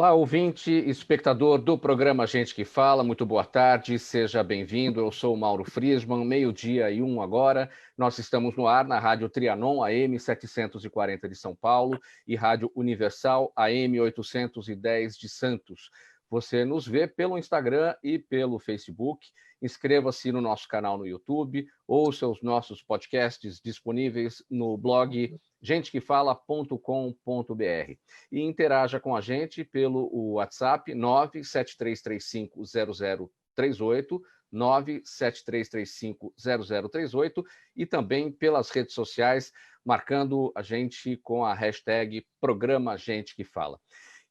Olá, ouvinte, espectador do programa Gente que Fala, muito boa tarde, seja bem-vindo. Eu sou o Mauro Friesman, 12:01 agora. Nós estamos no ar na Rádio Trianon, AM 740 de São Paulo, e Rádio Universal, AM 810 de Santos. Você nos vê pelo Instagram e pelo Facebook. Inscreva-se no nosso canal no YouTube, ouça os nossos podcasts disponíveis no blog gentequefala.com.br e interaja com a gente pelo WhatsApp 973350038, 973350038 e também pelas redes sociais, marcando a gente com a hashtag Programa Gente que Fala.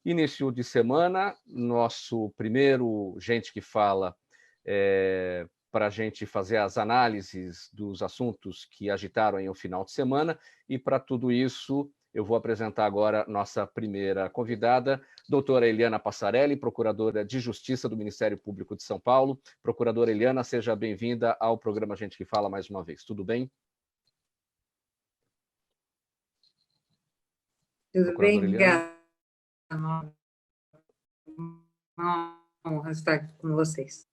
Início de semana, nosso primeiro Gente que Fala para a gente fazer as análises dos assuntos que agitaram aí o final de semana, e para tudo isso eu vou apresentar agora nossa primeira convidada, doutora Eliana Passarelli, procuradora de Justiça do Ministério Público de São Paulo. Procuradora Eliana, seja bem-vinda ao programa Gente que Fala mais uma vez. Tudo bem? Tudo bem? Obrigada. Honra estar com vocês.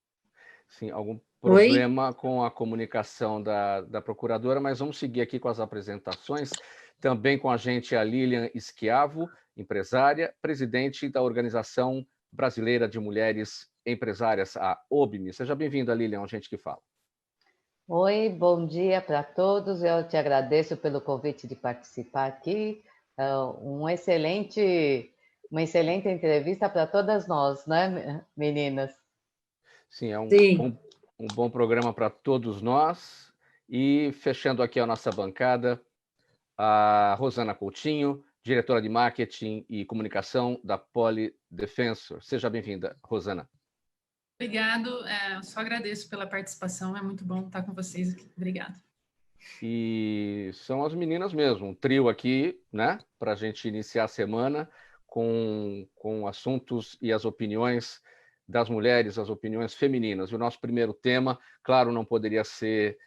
Sim, algum problema com a comunicação da procuradora, mas vamos seguir aqui com as apresentações. Também com a gente a Lilian Schiavo, empresária, presidente da Organização Brasileira de Mulheres Empresárias, a OBME. Seja bem-vinda, Lilian, a Gente que Fala. Oi, bom dia para todos. Eu te agradeço pelo convite de participar aqui. Uma excelente entrevista para todas nós, né, meninas? Sim, é um bom programa para todos nós. E fechando aqui a nossa bancada, a Rosana Coutinho, diretora de Marketing e Comunicação da Poli Defensor. Seja bem-vinda, Rosana. Obrigado, só agradeço pela participação, é muito bom estar com vocês aqui. Obrigada. E são as meninas mesmo, um trio aqui, né, para a gente iniciar a semana com assuntos e as opiniões das mulheres, as opiniões femininas. E o nosso primeiro tema, claro, não poderia ser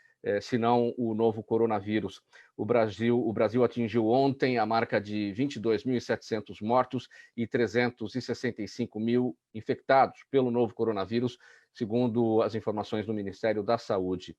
senão o novo coronavírus. O Brasil atingiu ontem a marca de 22.700 mortos e 365 mil infectados pelo novo coronavírus, segundo as informações do Ministério da Saúde.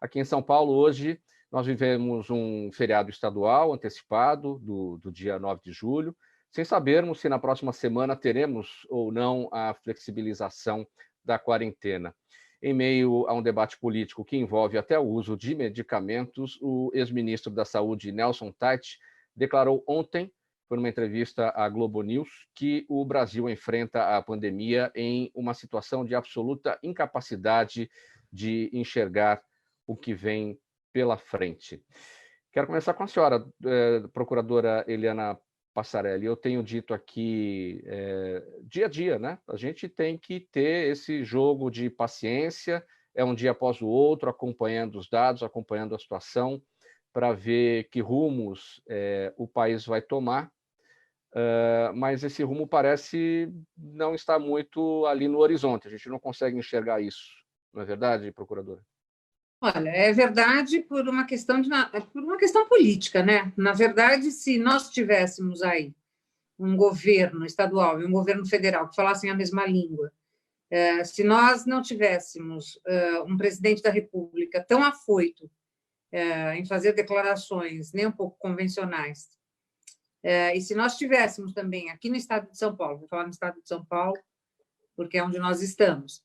Aqui em São Paulo, hoje, nós vivemos um feriado estadual antecipado do dia 9 de julho, sem sabermos se na próxima semana teremos ou não a flexibilização da quarentena. Em meio a um debate político que envolve até o uso de medicamentos, o ex-ministro da Saúde, Nelson Taichi, declarou ontem, por uma entrevista à Globo News, que o Brasil enfrenta a pandemia em uma situação de absoluta incapacidade de enxergar o que vem pela frente. Quero começar com a senhora, procuradora Eliana Passarelli. Eu tenho dito aqui dia a dia, né? A gente tem que ter esse jogo de paciência, um dia após o outro, acompanhando os dados, acompanhando a situação, para ver que rumos o país vai tomar, mas esse rumo parece não estar muito ali no horizonte, a gente não consegue enxergar isso, não é verdade, procuradora? Olha, é verdade por uma questão política, né? Na verdade, se nós tivéssemos aí um governo estadual e um governo federal que falassem a mesma língua, se nós não tivéssemos um presidente da República tão afoito em fazer declarações nem um pouco convencionais, e se nós tivéssemos também aqui no estado de São Paulo, vou falar no estado de São Paulo, porque é onde nós estamos,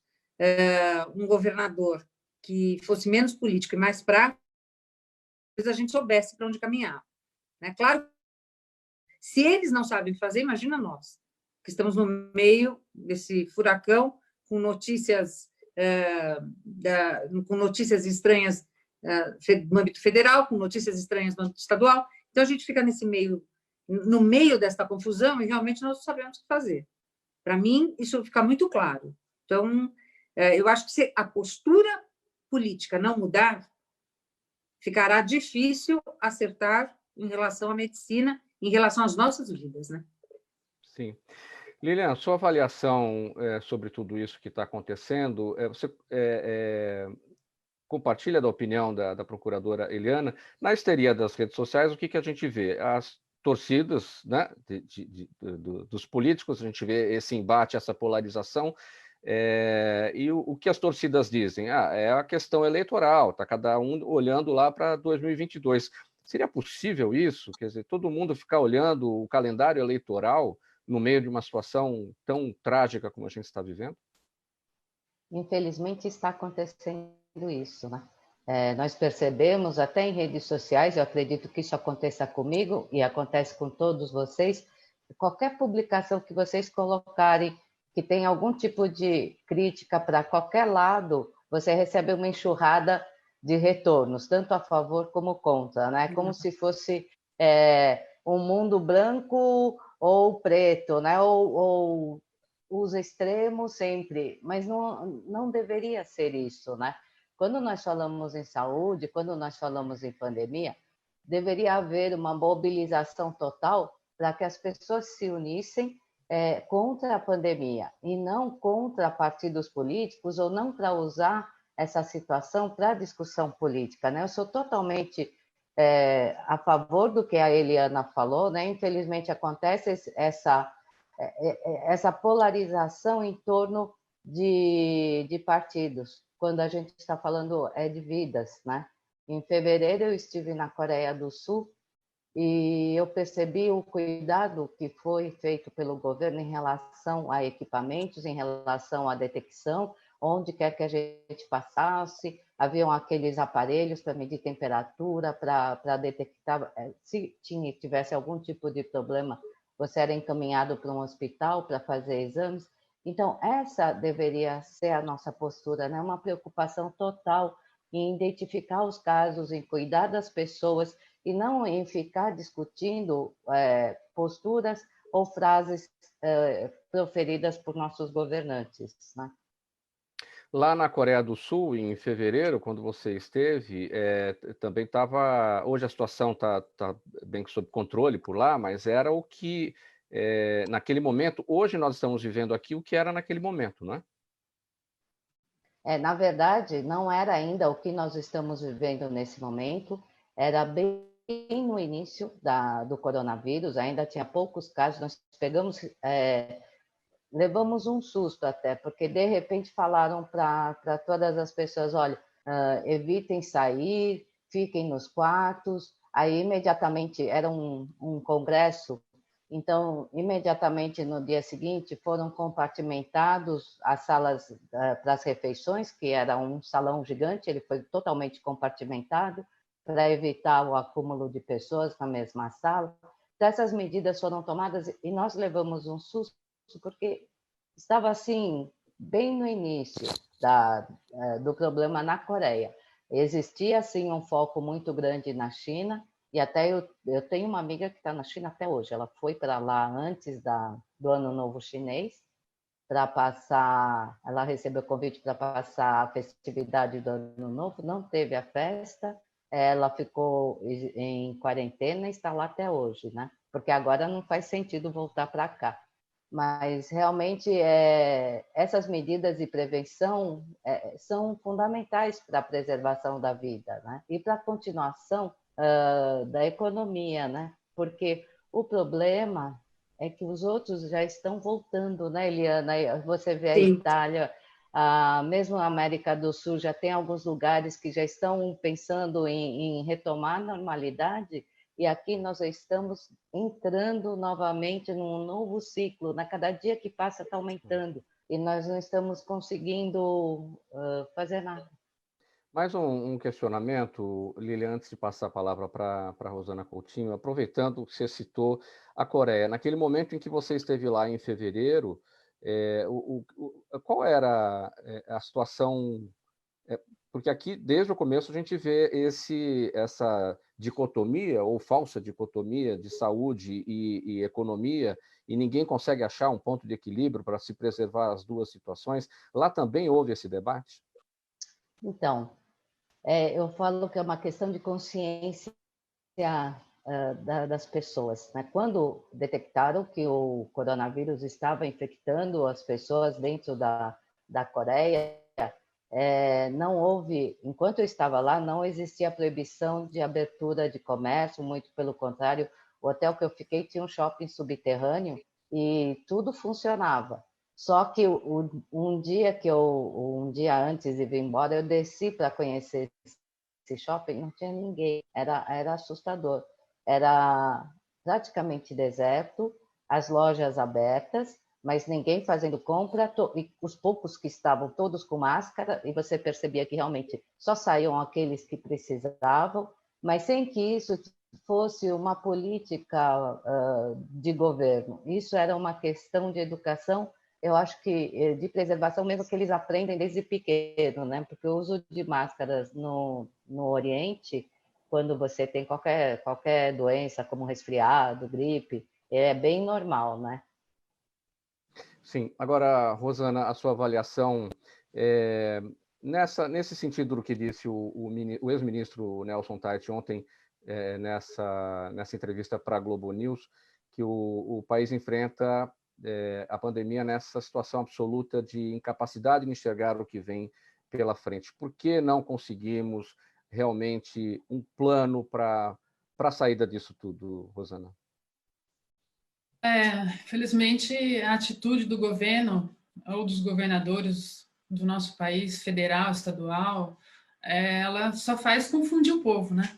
um governador que fosse menos político e mais prático, a gente soubesse para onde caminhar. Né? Claro, se eles não sabem fazer, imagina nós, que estamos no meio desse furacão, com notícias estranhas no âmbito federal, com notícias estranhas no âmbito estadual. Então, a gente fica no meio desta confusão e realmente nós não sabemos o que fazer. Para mim, isso fica muito claro. Então, eu acho que se a postura política não mudar, ficará difícil acertar em relação à medicina, em relação às nossas vidas, né? Sim. Lilian, sua avaliação sobre tudo isso que está acontecendo, você compartilha da opinião da procuradora Eliana? Na histeria das redes sociais, o que a gente vê? torcidas, né, dos políticos, a gente vê esse embate, essa polarização, e o que as torcidas dizem? É a questão eleitoral, está cada um olhando lá para 2022. Seria possível isso? Quer dizer, todo mundo ficar olhando o calendário eleitoral no meio de uma situação tão trágica como a gente está vivendo? Infelizmente está acontecendo isso, né? Nós percebemos até em redes sociais, eu acredito que isso aconteça comigo e acontece com todos vocês, qualquer publicação que vocês colocarem que tem algum tipo de crítica para qualquer lado, você recebe uma enxurrada de retornos, tanto a favor como contra, né? Como se fosse um mundo branco ou preto, né? Ou os extremos sempre, mas não deveria ser isso, né? Quando nós falamos em saúde, quando nós falamos em pandemia, deveria haver uma mobilização total para que as pessoas se unissem contra a pandemia e não contra partidos políticos ou não para usar essa situação para discussão política, né? Eu sou totalmente a favor do que a Eliana falou, né? Infelizmente acontece essa polarização em torno de partidos, quando a gente está falando de vidas, né? Em fevereiro eu estive na Coreia do Sul e eu percebi o cuidado que foi feito pelo governo em relação a equipamentos, em relação à detecção, onde quer que a gente passasse, haviam aqueles aparelhos para medir temperatura, para detectar se tivesse algum tipo de problema, você era encaminhado para um hospital para fazer exames. Então, essa deveria ser a nossa postura, né? Uma preocupação total em identificar os casos, em cuidar das pessoas e não em ficar discutindo posturas ou frases proferidas por nossos governantes, né? Lá na Coreia do Sul, em fevereiro, quando você esteve, também estava. Hoje a situação está bem sob controle por lá, mas era o que, naquele momento, hoje nós estamos vivendo aqui o que era naquele momento, não é? Na verdade, não era ainda o que nós estamos vivendo nesse momento, era bem no início do coronavírus, ainda tinha poucos casos, nós levamos um susto até, porque de repente falaram para todas as pessoas, olha, evitem sair, fiquem nos quartos, aí imediatamente era um congresso, então imediatamente no dia seguinte foram compartimentados as salas para as refeições, que era um salão gigante, ele foi totalmente compartimentado para evitar o acúmulo de pessoas na mesma sala. Então, essas medidas foram tomadas e nós levamos um susto, porque estava assim bem no início do problema na Coreia. Existia assim um foco muito grande na China e até eu tenho uma amiga que está na China até hoje. Ela foi para lá antes do Ano Novo Chinês para passar. Ela recebeu o convite para passar a festividade do Ano Novo, não teve a festa. Ela ficou em quarentena e está lá até hoje, né? Porque agora não faz sentido voltar para cá. Mas realmente essas medidas de prevenção são fundamentais para a preservação da vida, né? E para a continuação da economia, né? Porque o problema é que os outros já estão voltando, né, Eliana? Você vê a Sim. Itália, mesmo a América do Sul já tem alguns lugares que já estão pensando em retomar a normalidade, e aqui nós estamos entrando novamente num novo ciclo, né? Cada dia que passa está aumentando, e nós não estamos conseguindo fazer nada. Mais um questionamento, Lilian, antes de passar a palavra para a Rosana Coutinho, aproveitando que você citou a Coreia. Naquele momento em que você esteve lá em fevereiro, qual era a situação? Porque aqui, desde o começo, a gente vê essa dicotomia, ou falsa dicotomia, de saúde e economia, e ninguém consegue achar um ponto de equilíbrio para se preservar as duas situações. Lá também houve esse debate? Então, eu falo que é uma questão de consciência das pessoas, né? Quando detectaram que o coronavírus estava infectando as pessoas dentro da Coreia, não houve, enquanto eu estava lá, não existia proibição de abertura de comércio, muito pelo contrário, O hotel que eu fiquei tinha um shopping subterrâneo e tudo funcionava. Só que um dia antes de vir embora, eu desci para conhecer esse shopping, não tinha ninguém, era assustador. Era praticamente deserto, as lojas abertas, mas ninguém fazendo compra, e os poucos que estavam todos com máscara, e você percebia que realmente só saíam aqueles que precisavam, mas sem que isso fosse uma política de governo. Isso era uma questão de educação, eu acho que de preservação mesmo, que eles aprendem desde pequeno, né? Porque o uso de máscaras no Oriente, quando você tem qualquer doença, como resfriado, gripe, é bem normal, né? Sim. Agora, Rosana, a sua avaliação nesse sentido do que disse o ex-ministro Nelson Tait ontem, nessa entrevista para a Globo News, que o país enfrenta a pandemia nessa situação absoluta de incapacidade de enxergar o que vem pela frente. Por que não conseguimos realmente um plano para a saída disso tudo, Rosana? Felizmente, a atitude do governo ou dos governadores do nosso país, federal, estadual, ela só faz confundir o povo, né?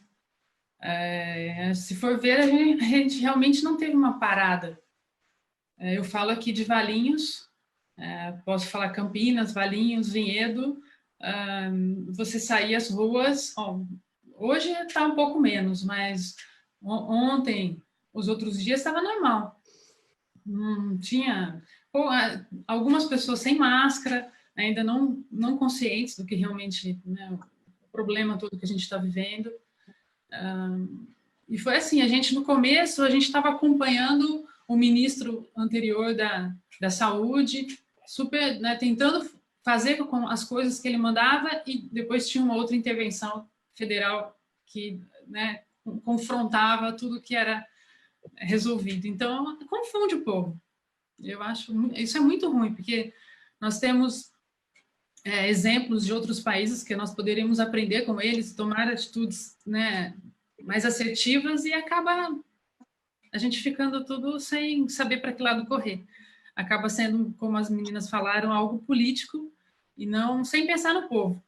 Se for ver, a gente realmente não teve uma parada. Eu falo aqui de Valinhos, posso falar Campinas, Valinhos, Vinhedo, você sair às ruas, hoje está um pouco menos, mas ontem, os outros dias estava normal. Tinha algumas pessoas sem máscara, ainda não conscientes do que realmente, né, o problema todo que a gente está vivendo. E foi assim, a gente no começo, a gente estava acompanhando o ministro anterior da Saúde, super, né, tentando fazer com as coisas que ele mandava, e depois tinha uma outra intervenção federal que, né, confrontava tudo que era resolvido. Então, confunde o povo. Eu acho isso é muito ruim, porque nós temos exemplos de outros países que nós poderíamos aprender com eles, tomar atitudes, né, mais assertivas, e acaba a gente ficando tudo sem saber para que lado correr. Acaba sendo, como as meninas falaram, algo político e não sem pensar no povo,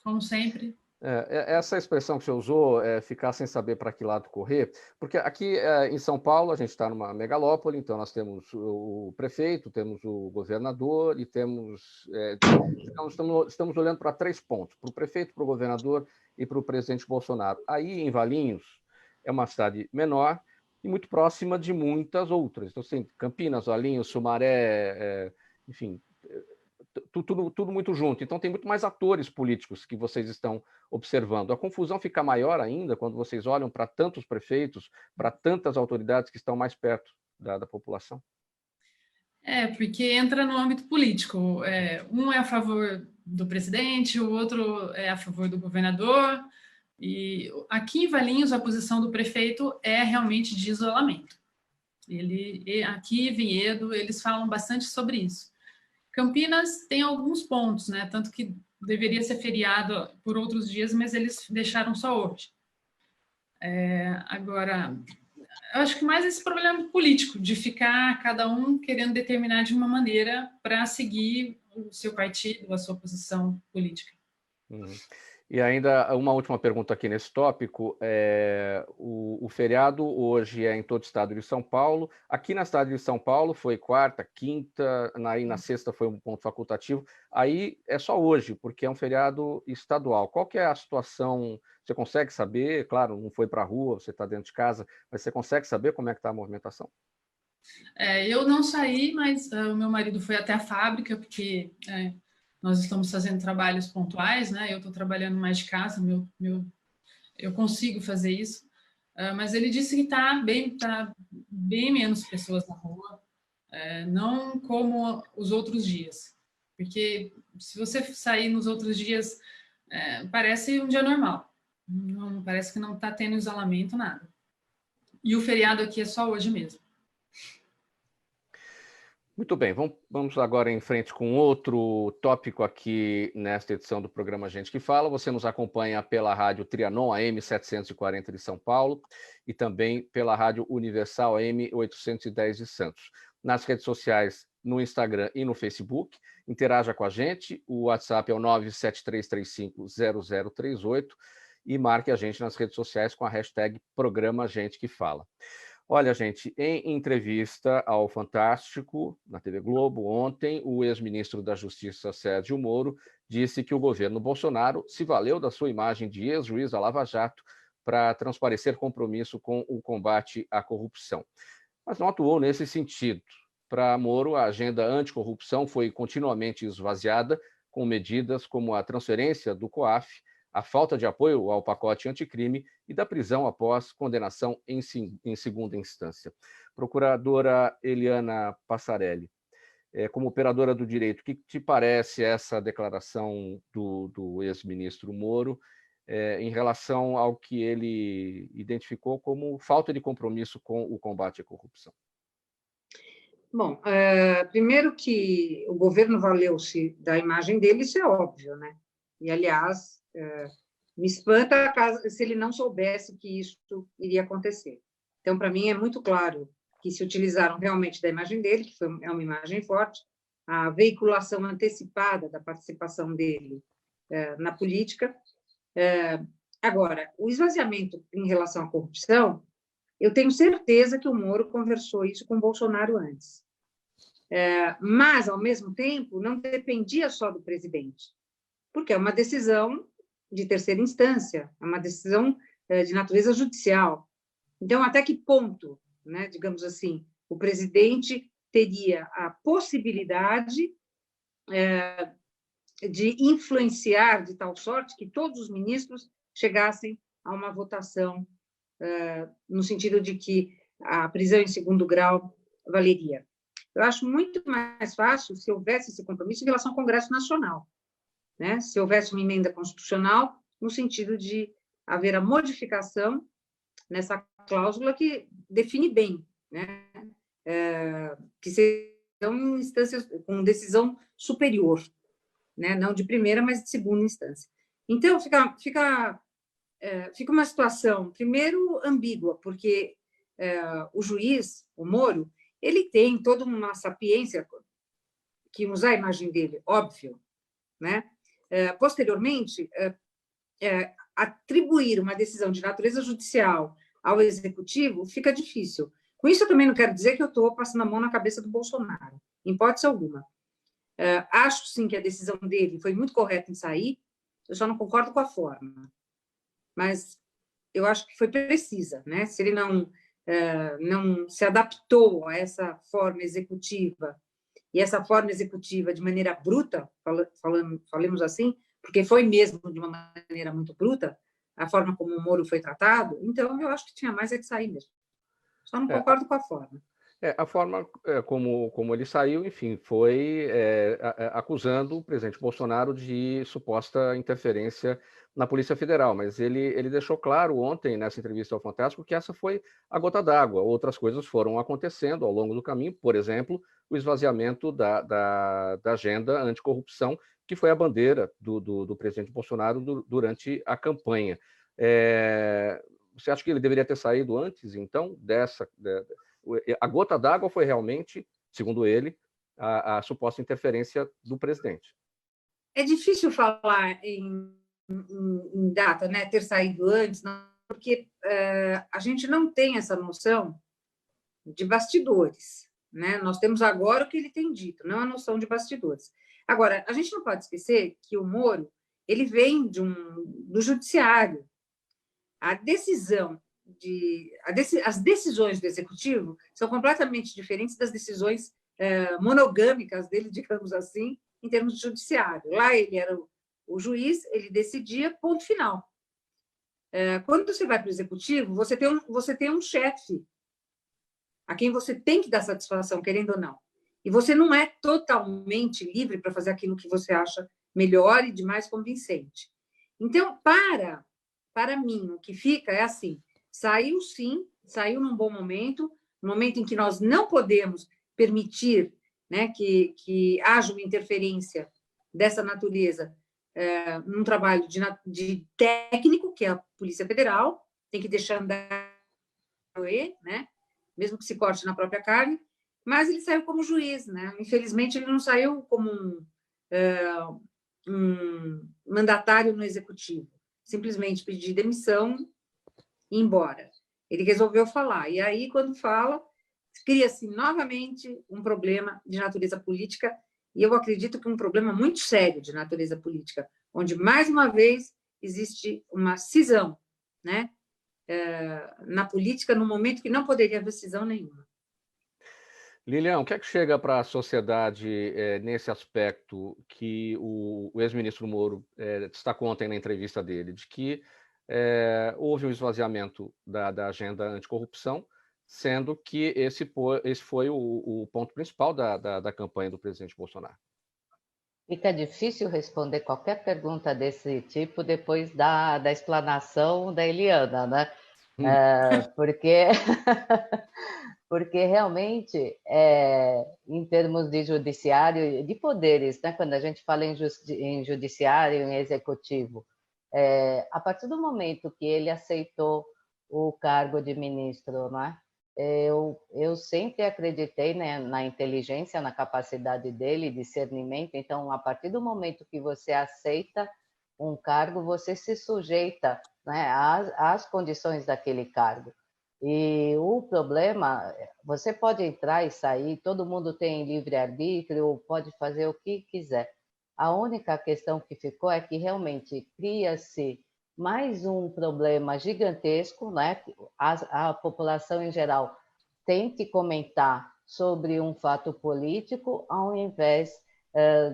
como sempre. Essa expressão que você usou, ficar sem saber para que lado correr, porque aqui em São Paulo a gente está numa megalópole, então nós temos o prefeito, temos o governador e temos. Estamos olhando para 3 pontos: para o prefeito, para o governador e para o presidente Bolsonaro. Aí em Valinhos é uma cidade menor e muito próxima de muitas outras. Então, assim, Campinas, Valinhos, Sumaré, enfim. Tudo muito junto. Então, tem muito mais atores políticos que vocês estão observando. A confusão fica maior ainda quando vocês olham para tantos prefeitos, para tantas autoridades que estão mais perto da população. Porque entra no âmbito político. Um é a favor do presidente, o outro é a favor do governador. E aqui em Valinhos, a posição do prefeito é realmente de isolamento. Aqui em Vinhedo, eles falam bastante sobre isso. Campinas tem alguns pontos, né? Tanto que deveria ser feriado por outros dias, mas eles deixaram só hoje. Agora, eu acho que mais esse problema político, de ficar cada um querendo determinar de uma maneira para seguir o seu partido, a sua posição política. E ainda uma última pergunta aqui nesse tópico. O feriado hoje é em todo o estado de São Paulo. Aqui na cidade de São Paulo foi quarta, quinta, aí na sexta foi um ponto facultativo. Aí é só hoje, porque é um feriado estadual. Qual que é a situação? Você consegue saber? Claro, não foi para a rua, você está dentro de casa, mas você consegue saber como é que está a movimentação? Eu não saí, mas o meu marido foi até a fábrica, porque nós estamos fazendo trabalhos pontuais, né? Eu estou trabalhando mais de casa, eu consigo fazer isso, mas ele disse que tá bem menos pessoas na rua, não como os outros dias, porque se você sair nos outros dias, parece um dia normal, não parece que não está tendo isolamento, nada. E o feriado aqui é só hoje mesmo. Muito bem, vamos agora em frente com outro tópico aqui nesta edição do programa Gente que Fala. Você nos acompanha pela Rádio Trianon AM 740 de São Paulo e também pela Rádio Universal AM 810 de Santos. Nas redes sociais, no Instagram e no Facebook, interaja com a gente. O WhatsApp é o 973350038 e marque a gente nas redes sociais com a hashtag Programa Gente que Fala. Olha, gente, em entrevista ao Fantástico, na TV Globo, ontem, o ex-ministro da Justiça, Sérgio Moro, disse que o governo Bolsonaro se valeu da sua imagem de ex-juiz da Lava Jato para transparecer compromisso com o combate à corrupção. Mas não atuou nesse sentido. Para Moro, a agenda anticorrupção foi continuamente esvaziada com medidas como a transferência do COAF, a falta de apoio ao pacote anticrime e da prisão após condenação em segunda instância. Procuradora Eliana Passarelli, como operadora do direito, o que te parece essa declaração do ex-ministro Moro em relação ao que ele identificou como falta de compromisso com o combate à corrupção? Bom, primeiro que o governo valeu-se da imagem dele, isso é óbvio, né? E, aliás, me espanta se ele não soubesse que isso iria acontecer. Então, para mim, é muito claro que se utilizaram realmente da imagem dele, que é uma imagem forte, a veiculação antecipada da participação dele na política. Agora, o esvaziamento em relação à corrupção, eu tenho certeza que o Moro conversou isso com o Bolsonaro antes. Mas, ao mesmo tempo, não dependia só do presidente, porque é uma decisão de terceira instância, é uma decisão de natureza judicial. Então, até que ponto, né, digamos assim, o presidente teria a possibilidade de influenciar de tal sorte que todos os ministros chegassem a uma votação no sentido de que a prisão em segundo grau valeria. Eu acho muito mais fácil se houvesse esse compromisso em relação ao Congresso Nacional, né? Se houvesse uma emenda constitucional no sentido de haver a modificação nessa cláusula que define bem, né? Que sejam instâncias com decisão superior, né? Não de primeira, mas de segunda instância. Então, fica uma situação, primeiro, ambígua, porque o juiz, o Moro, ele tem toda uma sapiência que usar a imagem dele, óbvio, né? Posteriormente, atribuir uma decisão de natureza judicial ao executivo fica difícil. Com isso, eu também não quero dizer que eu estou passando a mão na cabeça do Bolsonaro, em hipótese alguma. Acho, sim, que a decisão dele foi muito correta em sair, eu só não concordo com a forma. Mas eu acho que foi precisa, né? Se ele não se adaptou a essa forma executiva, e essa forma executiva de maneira bruta, falemos assim, porque foi mesmo de uma maneira muito bruta, a forma como o Moro foi tratado, então eu acho que tinha mais que sair mesmo. Só não concordo com a forma. A forma como ele saiu, enfim, foi acusando o presidente Bolsonaro de suposta interferência na Polícia Federal, mas ele deixou claro ontem, nessa entrevista ao Fantástico, que essa foi a gota d'água. Outras coisas foram acontecendo ao longo do caminho, por exemplo, o esvaziamento da agenda anticorrupção, que foi a bandeira do presidente Bolsonaro durante a campanha. Você acha que ele deveria ter saído antes, então, a gota d'água foi realmente, segundo ele, a suposta interferência do presidente? É difícil falar em data, né, ter saído antes, porque a gente não tem essa noção de bastidores, né? Nós temos agora o que ele tem dito, não a noção de bastidores. Agora, a gente não pode esquecer que o Moro, ele vem do judiciário. As decisões do executivo são completamente diferentes das decisões monogâmicas dele, digamos assim, em termos de judiciário. Lá ele era o juiz, ele decidia, ponto final. Quando você vai para o executivo, você tem um chefe a quem você tem que dar satisfação, querendo ou não. E você não é totalmente livre para fazer aquilo que você acha melhor e de mais convincente. Então, para mim, o que fica é assim, saiu sim, saiu num bom momento, no momento em que nós não podemos permitir né, que haja uma interferência dessa natureza num trabalho de técnico, que é a Polícia Federal, tem que deixar andar, né, mesmo que se corte na própria carne, mas ele saiu como juiz, né? Infelizmente, ele não saiu como um mandatário no executivo, simplesmente pedir demissão e ir embora. Ele resolveu falar, e aí, quando fala, cria-se novamente um problema de natureza política, e eu acredito que um problema muito sério de natureza política, onde, mais uma vez, existe uma cisão, né, na política, no momento que não poderia haver cisão nenhuma. Lilian, o que é que chega para a sociedade nesse aspecto que o ex-ministro Moro destacou ontem na entrevista dele, de que houve um esvaziamento da agenda anticorrupção, sendo que esse foi o ponto principal da campanha do presidente Bolsonaro? Fica difícil responder qualquer pergunta desse tipo depois da explanação da Eliana, né? Porque realmente, em termos de judiciário, de poderes, né? Quando a gente fala em judiciário, em executivo, a partir do momento que ele aceitou o cargo de ministro, né? Eu sempre acreditei, né, na inteligência, na capacidade dele, discernimento. Então, a partir do momento que você aceita um cargo, você se sujeita, né, às condições daquele cargo. E o problema, você pode entrar e sair, todo mundo tem livre-arbítrio, pode fazer o que quiser. A única questão que ficou é que realmente cria-se mais um problema gigantesco, né? A população em geral tem que comentar sobre um fato político, ao invés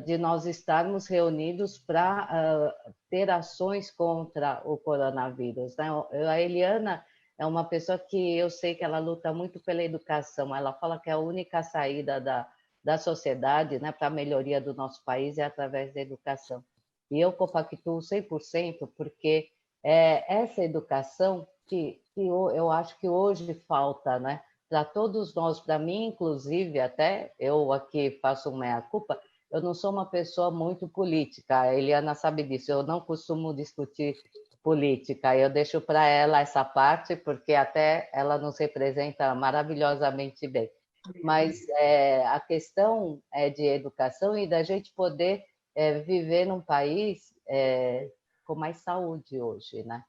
de nós estarmos reunidos para ter ações contra o coronavírus, né? A Eliana é uma pessoa que eu sei que ela luta muito pela educação. Ela fala que a única saída da sociedade, né, para a melhoria do nosso país é através da educação. E eu compactuo 100%, porque essa educação que eu acho que hoje falta, né, para todos nós, para mim, inclusive, até eu aqui faço uma meia-culpa, eu não sou uma pessoa muito política, a Eliana sabe disso, eu não costumo discutir política, eu deixo para ela essa parte, porque até ela nos representa maravilhosamente bem. Mas a questão é de educação e da gente poder viver num país com mais saúde hoje, né?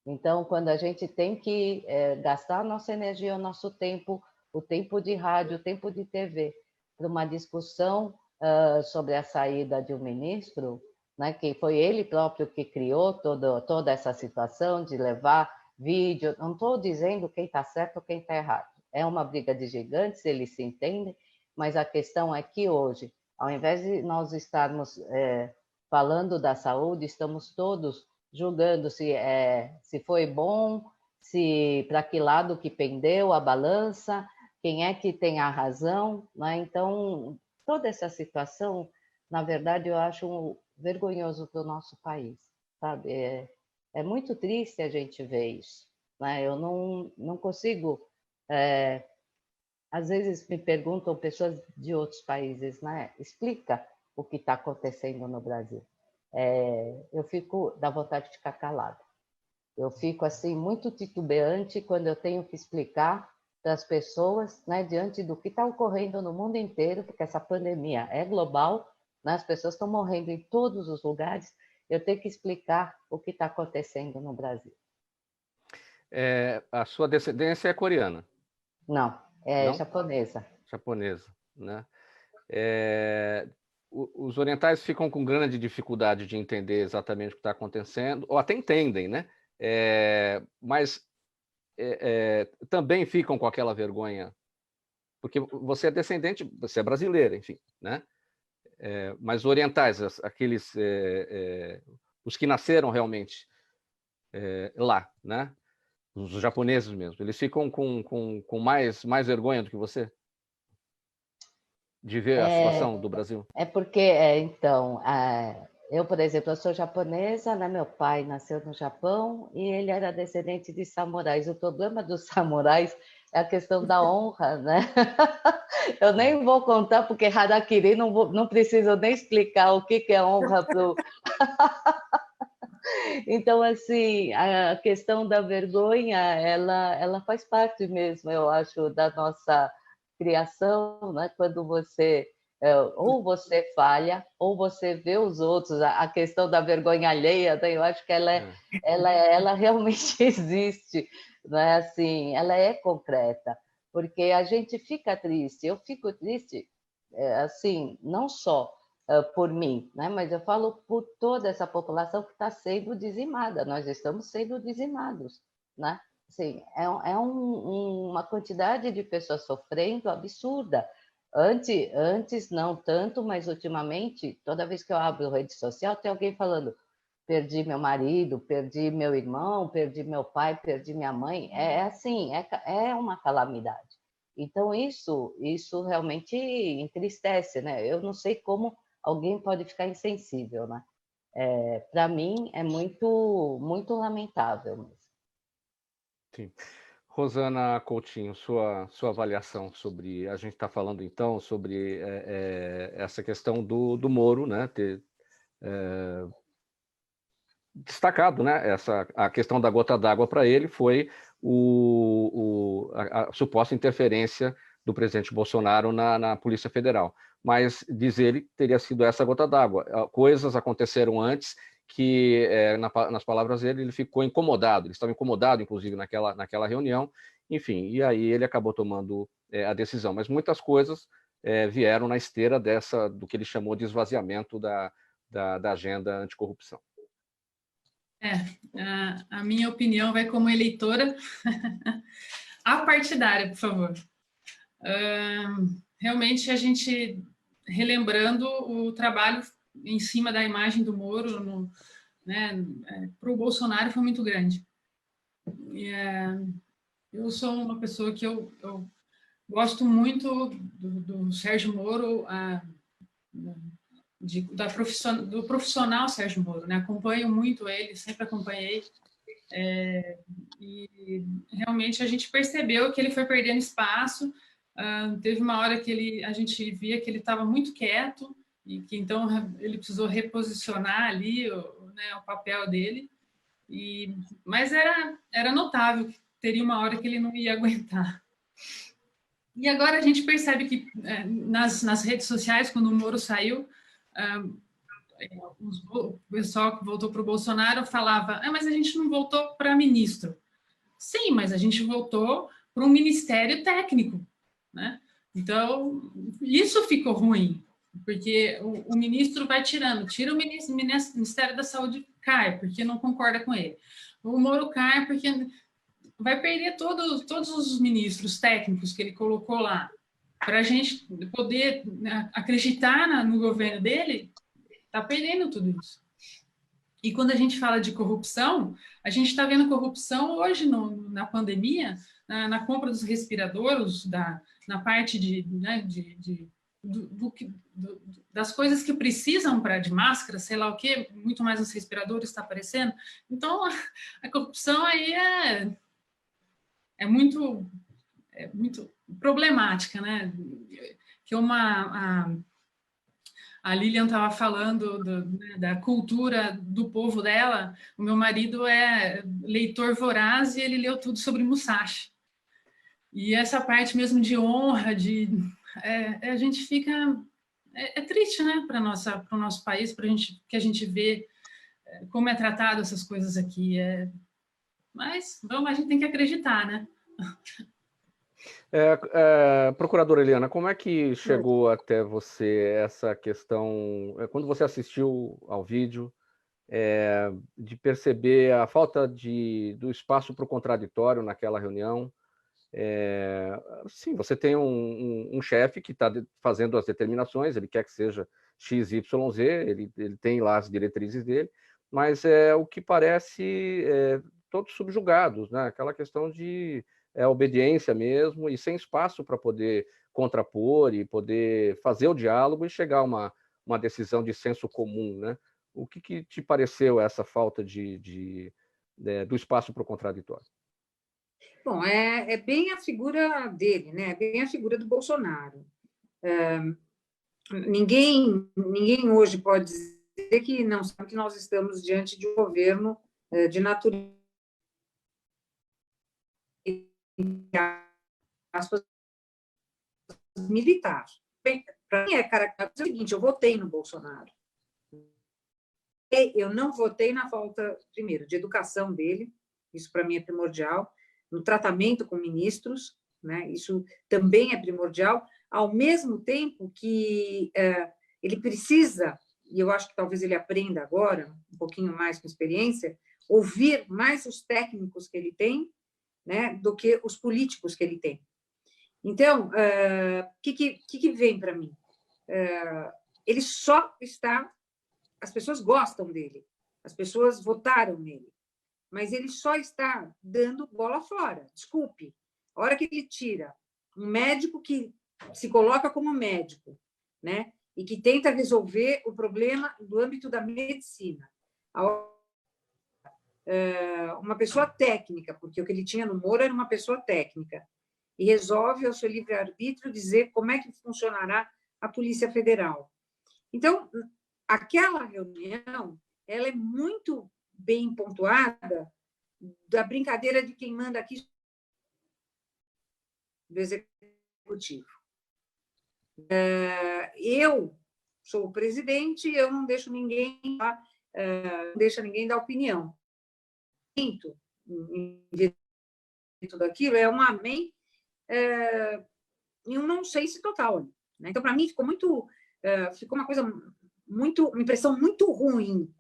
Então, quando a gente tem que gastar a nossa energia, o nosso tempo, o tempo de rádio, o tempo de TV, para uma discussão sobre a saída de um ministro, né, que foi ele próprio que criou toda essa situação de levar vídeo. Não estou dizendo quem está certo ou quem está errado. É uma briga de gigantes, eles se entendem, mas a questão é que hoje, ao invés de nós estarmos falando da saúde, estamos todos julgando se foi bom, se para que lado que pendeu a balança, quem é que tem a razão, né? Então, toda essa situação, na verdade, eu acho vergonhoso para o nosso país, sabe? É muito triste a gente ver isso, né? Eu não consigo... às vezes me perguntam pessoas de outros países, né? Explica o que está acontecendo no Brasil. Eu fico, dá vontade de ficar calada. Eu fico assim muito titubeante quando eu tenho que explicar para as pessoas, né, diante do que está ocorrendo no mundo inteiro, porque essa pandemia é global, né, as pessoas estão morrendo em todos os lugares. Eu tenho que explicar o que está acontecendo no Brasil. A sua descendência é coreana? Não, é japonesa. Japonesa, né? Os orientais ficam com grande dificuldade de entender exatamente o que está acontecendo, ou até entendem, né? Mas também ficam com aquela vergonha, porque você é descendente, você é brasileira, enfim, né? Mas orientais, aqueles, os que nasceram realmente lá, né? Os japoneses mesmo, eles ficam com mais vergonha do que você? De ver a situação do Brasil? Porque, então, eu, por exemplo, eu sou japonesa, né? Meu pai nasceu no Japão e ele era descendente de samurais. O problema dos samurais é a questão da honra, né? Eu nem vou contar, porque harakiri não preciso nem explicar o que é honra para o... Então, assim, a questão da vergonha, ela faz parte mesmo, eu acho, da nossa criação, né? Quando você ou você falha, ou você vê os outros, a questão da vergonha alheia, né? Eu acho que ela realmente existe, né? Assim, ela é concreta, porque a gente fica triste, eu fico triste, assim, não só por mim, né? Mas eu falo por toda essa população que está sendo dizimada, nós estamos sendo dizimados, né? Assim, uma quantidade de pessoas sofrendo absurda. Antes não tanto, mas ultimamente, toda vez que eu abro rede social, tem alguém falando: perdi meu marido, perdi meu irmão, perdi meu pai, perdi minha mãe. É assim, é uma calamidade. Então, isso realmente entristece, né? Eu não sei como alguém pode ficar insensível, né? Para mim, é muito, muito lamentável mesmo. Sim. Rosana Coutinho, sua avaliação sobre... A gente está falando, então, sobre essa questão do Moro, né? Ter destacado, né? A questão da gota d'água para ele foi a suposta interferência do presidente Bolsonaro na Polícia Federal. Mas, diz ele, teria sido essa gota d'água. Coisas aconteceram antes que, nas palavras dele, ele ficou incomodado. Ele estava incomodado, inclusive, naquela reunião. Enfim, e aí ele acabou tomando a decisão. Mas muitas coisas vieram na esteira do que ele chamou de esvaziamento da agenda anticorrupção. A minha opinião vai como eleitora apartidária, por favor. Realmente, a gente, relembrando o trabalho em cima da imagem do Moro, para o Bolsonaro foi muito grande. Eu sou uma pessoa que eu gosto muito do Sérgio Moro, do profissional Sérgio Moro, né? Acompanho muito ele, sempre acompanhei, e realmente a gente percebeu que ele foi perdendo espaço. Teve uma hora que a gente via que ele estava muito quieto e que então ele precisou reposicionar ali o papel dele, mas era notável que teria uma hora que ele não ia aguentar. E agora a gente percebe que nas redes sociais, quando o Moro saiu, o pessoal que voltou para o Bolsonaro falava: mas a gente não voltou para ministro. Sim, mas a gente voltou para um ministério técnico, né? Então, isso ficou ruim, porque o ministro vai tira o Ministério da Saúde, cai, porque não concorda com ele. O Moro cai porque vai perder todos os ministros técnicos que ele colocou lá. Para a gente poder acreditar no governo dele, está perdendo tudo isso. E quando a gente fala de corrupção, a gente está vendo corrupção hoje na pandemia, na compra dos respiradores, na parte das coisas que precisam de máscara, sei lá o quê, muito mais os respiradores está aparecendo. Então, a corrupção aí é muito problemática, né? Que a Lilian estava falando da cultura do povo dela. O meu marido é leitor voraz e ele leu tudo sobre Musashi. E essa parte mesmo de honra, a gente fica... É triste, né, para o nosso país, que a gente vê como é tratado essas coisas aqui. Mas a gente tem que acreditar, né? Procuradora Eliana, como é que chegou até você essa questão, quando você assistiu ao vídeo, de perceber a falta do espaço para o contraditório naquela reunião? Sim, você tem um chefe que está fazendo as determinações, ele quer que seja X, Y, Z, ele tem lá as diretrizes dele, mas o que parece todos subjugados, né? Aquela questão de obediência mesmo, e sem espaço para poder contrapor e poder fazer o diálogo e chegar a uma decisão de senso comum, né? O que te pareceu essa falta do espaço para o contraditório? Bom, é bem a figura dele, né? É bem a figura do Bolsonaro. Ninguém hoje pode dizer que não sabe que nós estamos diante de um governo de natureza militar. Para mim é característica o seguinte: eu votei no Bolsonaro. Eu não votei na falta, primeiro, de educação dele, isso para mim é primordial, no tratamento com ministros, né? Isso também é primordial, ao mesmo tempo que ele precisa, e eu acho que talvez ele aprenda agora, um pouquinho mais com experiência, ouvir mais os técnicos que ele tem, né, do que os políticos que ele tem. Então, o que vem para mim? Ele só está... As pessoas gostam dele, as pessoas votaram nele, mas ele só está dando bola fora. Desculpe, a hora que ele tira um médico que se coloca como médico, né, e que tenta resolver o problema do âmbito da medicina, uma pessoa técnica, porque o que ele tinha no Moro era uma pessoa técnica, e resolve, ao seu livre-arbítrio, dizer como é que funcionará a Polícia Federal. Então, aquela reunião, ela é muito bem pontuada da brincadeira de quem manda aqui do Executivo. Eu sou o presidente, eu não deixo ninguém dar opinião. Em tudo aquilo é um amém e um não sei se total. Né? Então, para mim, ficou uma coisa uma impressão muito ruim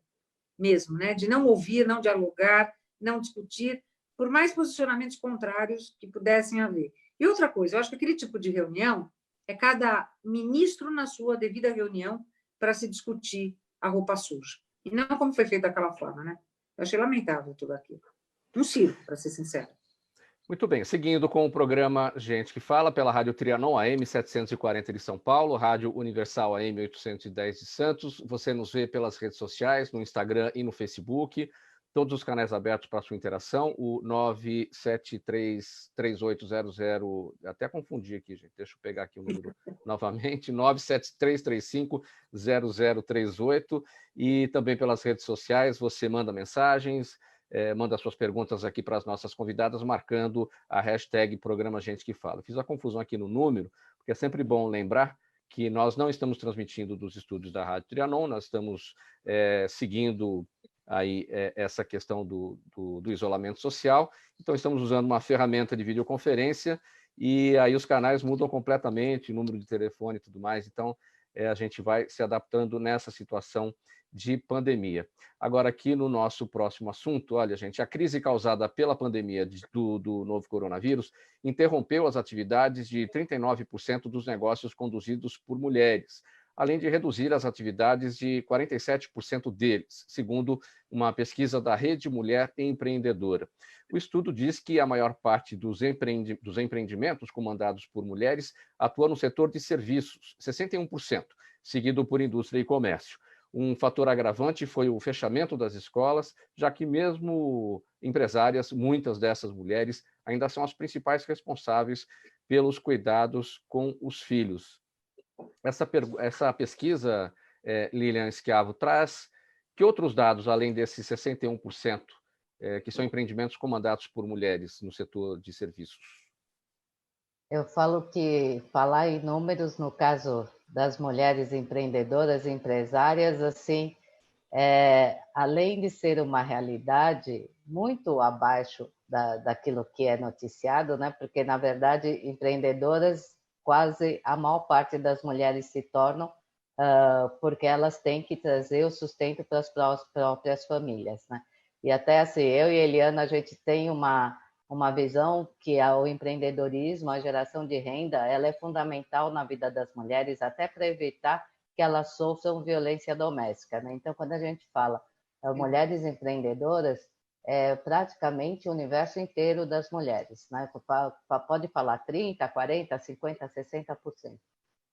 mesmo, né? De não ouvir, não dialogar, não discutir, por mais posicionamentos contrários que pudessem haver. E outra coisa, eu acho que aquele tipo de reunião é cada ministro na sua devida reunião para se discutir a roupa suja. E não como foi feito daquela forma, né? Eu achei lamentável tudo aquilo. Um circo, para ser sincero. Muito bem, seguindo com o programa Gente que Fala, pela Rádio Trianon AM 740 de São Paulo, Rádio Universal AM 810 de Santos. Você nos vê pelas redes sociais, no Instagram e no Facebook. Todos os canais abertos para a sua interação. O 9733800... Até confundi aqui, gente. Deixa eu pegar aqui o número novamente. 973350038. E também pelas redes sociais, você manda mensagens, manda suas perguntas aqui para as nossas convidadas, marcando a hashtag Programa Gente que Fala. Fiz a confusão aqui no número, porque é sempre bom lembrar que nós não estamos transmitindo dos estúdios da Rádio Trianon, nós estamos seguindo aí essa questão do isolamento social, então estamos usando uma ferramenta de videoconferência e aí os canais mudam completamente, número de telefone e tudo mais, então a gente vai se adaptando nessa situação de pandemia. Agora, aqui no nosso próximo assunto, olha, gente, a crise causada pela pandemia do novo coronavírus interrompeu as atividades de 39% dos negócios conduzidos por mulheres, além de reduzir as atividades de 47% deles, segundo uma pesquisa da Rede Mulher Empreendedora. O estudo diz que a maior parte dos empreendimentos comandados por mulheres atua no setor de serviços, 61%, seguido por indústria e comércio. Um fator agravante foi o fechamento das escolas, já que mesmo empresárias, muitas dessas mulheres ainda são as principais responsáveis pelos cuidados com os filhos. Essa pesquisa, Lilian Schiavo, traz que outros dados, além desses 61%, que são empreendimentos comandados por mulheres no setor de serviços? Eu falo que falar em números, no caso das mulheres empreendedoras e empresárias, assim, além de ser uma realidade muito abaixo daquilo que é noticiado, né? Porque, na verdade, empreendedoras, quase a maior parte das mulheres se tornam porque elas têm que trazer o sustento para as próprias famílias, né? E até assim, eu e a Eliana, a gente tem uma visão que o empreendedorismo, a geração de renda, ela é fundamental na vida das mulheres, até para evitar que elas sofram violência doméstica, né? Então, quando a gente fala mulheres empreendedoras, é praticamente o universo inteiro das mulheres, né? Pode falar 30%, 40%, 50%, 60%.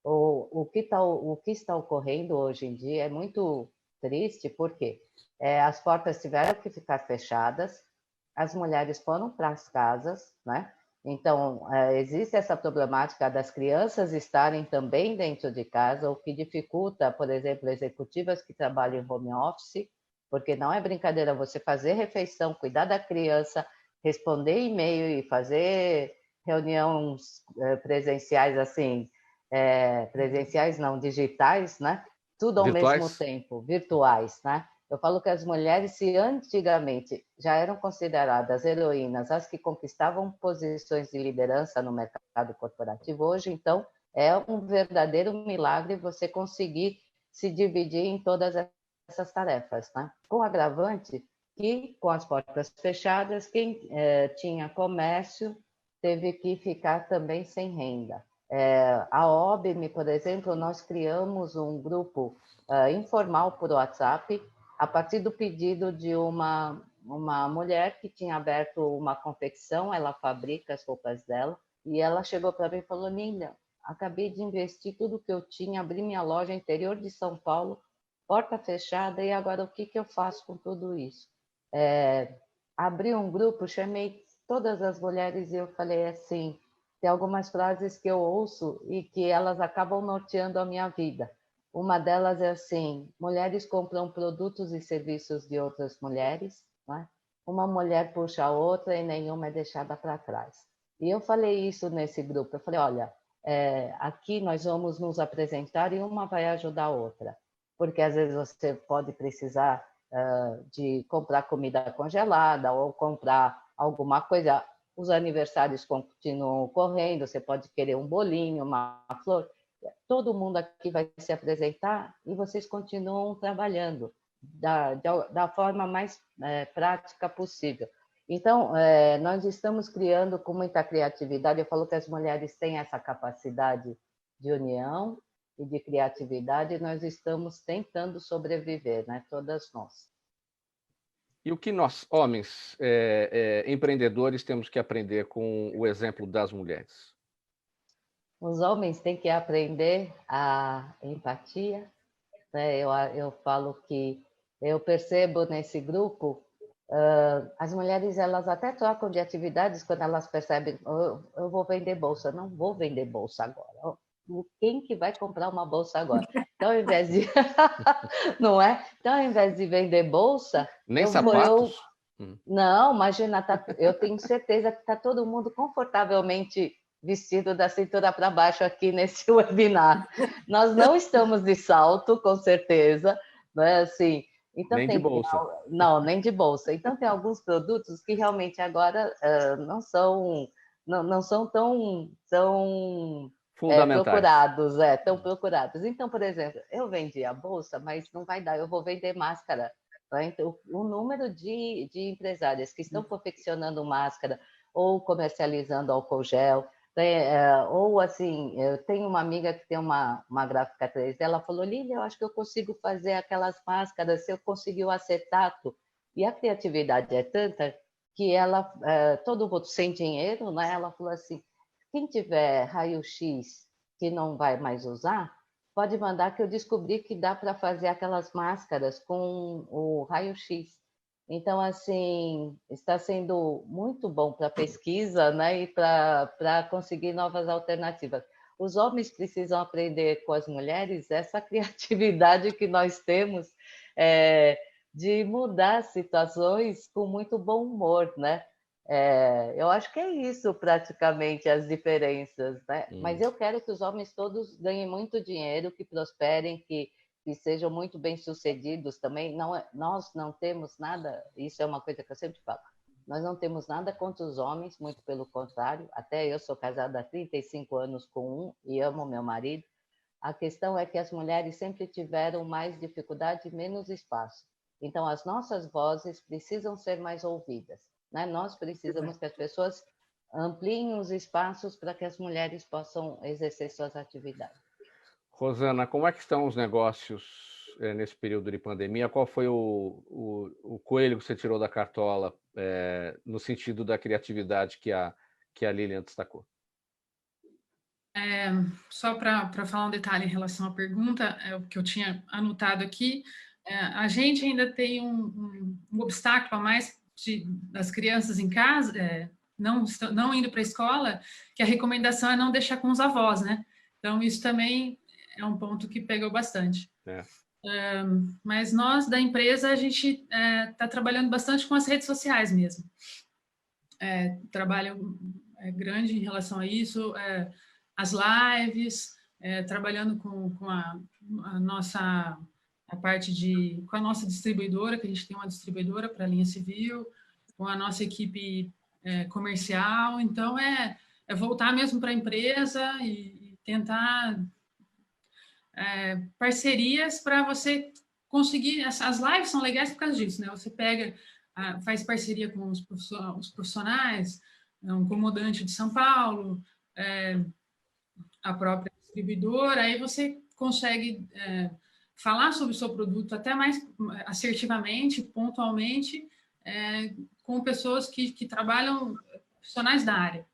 O que está ocorrendo hoje em dia é muito triste, porque as portas tiveram que ficar fechadas, as mulheres foram para as casas, né? Então, existe essa problemática das crianças estarem também dentro de casa, o que dificulta, por exemplo, executivas que trabalham em home office, porque não é brincadeira você fazer refeição, cuidar da criança, responder e-mail e fazer reuniões presenciais, assim, presenciais não, digitais, né? Tudo ao mesmo tempo, virtuais, né? Eu falo que as mulheres, se antigamente já eram consideradas heroínas, as que conquistavam posições de liderança no mercado corporativo, hoje, então, é um verdadeiro milagre você conseguir se dividir em todas essas tarefas, né? Com o agravante que, com as portas fechadas, quem tinha comércio teve que ficar também sem renda. A OBME, por exemplo, nós criamos um grupo informal por WhatsApp, a partir do pedido de uma mulher que tinha aberto uma confecção, ela fabrica as roupas dela, e ela chegou para mim e falou: Nília, acabei de investir tudo que eu tinha, abri minha loja interior de São Paulo, porta fechada, e agora o que eu faço com tudo isso? Abri um grupo, chamei todas as mulheres e eu falei assim, tem algumas frases que eu ouço e que elas acabam norteando a minha vida. Uma delas é assim: mulheres compram produtos e serviços de outras mulheres, né? Uma mulher puxa a outra e nenhuma é deixada para trás. E eu falei isso nesse grupo, eu falei, olha, aqui nós vamos nos apresentar e uma vai ajudar a outra, porque às vezes você pode precisar de comprar comida congelada ou comprar alguma coisa, os aniversários continuam correndo, você pode querer um bolinho, uma flor, todo mundo aqui vai se apresentar e vocês continuam trabalhando da forma mais prática possível. Então, nós estamos criando com muita criatividade, eu falo que as mulheres têm essa capacidade de união e de criatividade, e nós estamos tentando sobreviver, né? Todas nós. E o que nós, homens, empreendedores, temos que aprender com o exemplo das mulheres? Os homens têm que aprender a empatia, né? Eu falo que eu percebo nesse grupo, as mulheres elas até trocam de atividades quando elas percebem, eu vou vender bolsa, não vou vender bolsa agora. Quem que vai comprar uma bolsa agora? Então, ao invés de não é? Então, ao invés de vender bolsa, nem sapatos. Não, imagina, eu tenho certeza que está todo mundo confortavelmente vestido da cintura para baixo aqui nesse webinar. Nós não estamos de salto, com certeza, não é assim? Então, nem de bolsa. Não, nem de bolsa. Então, tem alguns produtos que realmente agora não são tão procurados, tão procurados. Então, por exemplo, eu vendi a bolsa, mas não vai dar, eu vou vender máscara. Então, o número de empresárias que estão confeccionando máscara ou comercializando álcool gel, ou assim, eu tenho uma amiga que tem uma gráfica 3D, ela falou, Lília, eu acho que eu consigo fazer aquelas máscaras se eu conseguir o acetato. E a criatividade é tanta que ela, todo mundo sem dinheiro, né? Ela falou assim, quem tiver raio-x que não vai mais usar, pode mandar, que eu descobri que dá para fazer aquelas máscaras com o raio-x. Então, assim, está sendo muito bom para a pesquisa, né? E para conseguir novas alternativas. Os homens precisam aprender com as mulheres essa criatividade que nós temos de mudar situações com muito bom humor, né? Eu acho que é isso praticamente as diferenças, né? Mas eu quero que os homens todos ganhem muito dinheiro, que prosperem, que sejam muito bem-sucedidos também. Nós não temos nada, isso é uma coisa que eu sempre falo, nós não temos nada contra os homens, muito pelo contrário, até eu sou casada há 35 anos com um e amo meu marido. A questão é que as mulheres sempre tiveram mais dificuldade e menos espaço. Então, as nossas vozes precisam ser mais ouvidas. Né? Nós precisamos que as pessoas ampliem os espaços para que as mulheres possam exercer suas atividades. Rosana, como é que estão os negócios nesse período de pandemia? Qual foi o coelho que você tirou da cartola no sentido da criatividade que a Lilian destacou? Só para falar um detalhe em relação à pergunta, o que eu tinha anotado aqui, a gente ainda tem um obstáculo a mais das crianças em casa, não indo para a escola, que a recomendação é não deixar com os avós, né? Então, isso também é um ponto que pegou bastante. Mas nós, da empresa, a gente está trabalhando bastante com as redes sociais mesmo. Trabalho grande em relação a isso, as lives, trabalhando com a nossa com a nossa distribuidora, que a gente tem uma distribuidora para a linha civil, com a nossa equipe comercial. Então, é voltar mesmo para a empresa e tentar parcerias para você conseguir. As lives são legais por causa disso, né? Você faz parceria com os profissionais, um comodante de São Paulo, a própria distribuidora, aí você consegue falar sobre o seu produto até mais assertivamente, pontualmente, com pessoas que trabalham, profissionais da área.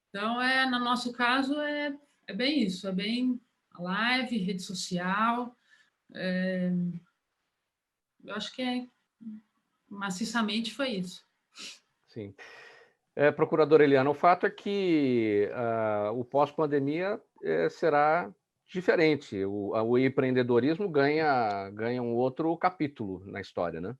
Então, no nosso caso, é bem isso, é bem a live, rede social. Eu acho que maciçamente foi isso. Sim. Procuradora Eliana, o fato é que o pós-pandemia será diferente. O empreendedorismo ganha um outro capítulo na história, né?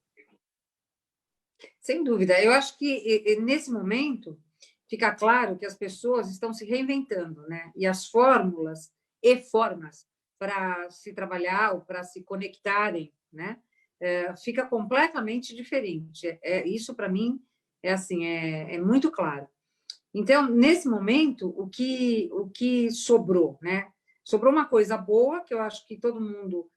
Sem dúvida. Eu acho que, nesse momento, fica claro que as pessoas estão se reinventando, né? E as fórmulas e formas para se trabalhar ou para se conectarem, né? Fica completamente diferente. Isso, para mim, é muito claro. Então, nesse momento, o que sobrou, né? Sobrou uma coisa boa, que eu acho que todo mundo